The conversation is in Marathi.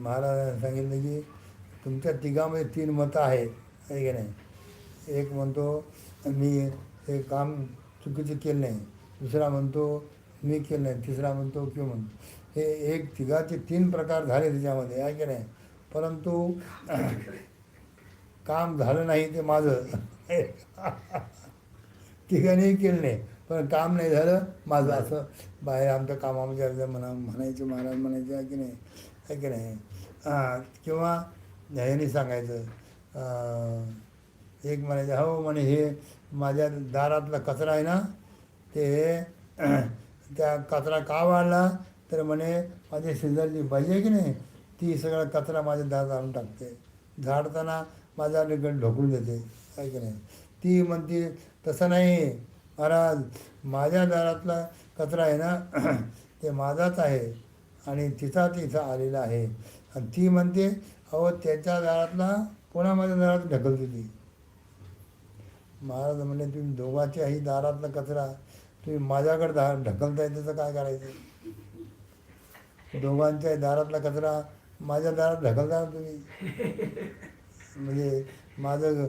महाराजांनी सांगितलं की तुमच्या तिघामध्ये 3 मतं आहेत, आहे की नाही. एक म्हणतो मी हे काम चुकीचं केलं नाही, दुसरा म्हणतो मी केलं नाही, तिसरा म्हणतो किंवा म्हणतो. हे एक तिघाचे 3 प्रकार झाले त्याच्यामध्ये, आहे की नाही. परंतु काम झालं नाही ते माझं. तिघांनीही केलं नाही पण काम नाही झालं माझं, असं बाहेर आमच्या कामामध्ये अर्ध म्हणायचे महाराज म्हणायचे, आहे की नाही, आहे की नाही. किंवा ह्याने सांगायचं, एक म्हणायचं हो म्हणे हे माझ्या दारातला कचरा आहे ना, ते त्या कचरा का वाढला तर म्हणे माझ्या शेजारची बाई आहे की नाही, ती सगळा कचरा माझ्या दारात आणून टाकते, झाडताना माझ्या निकट ढोकून देते, आहे की नाही. ती म्हणते तसं नाही महाराज, माझ्या दारातला कचरा आहे ना ते माझाच आहे आणि तिचा तिथं आलेला आहे. आणि ती म्हणते अहो त्याच्या दारातला पुन्हा माझ्या दारात ढकलते ती. महाराज म्हणले तुम्ही दोघांच्याही दारातला कचरा तुम्ही माझ्याकडे ढकलताय, त्याचं काय करायचं. दोघांच्याही दारातला कचरा माझ्या दारात ढकलता तुम्ही, म्हणजे माझं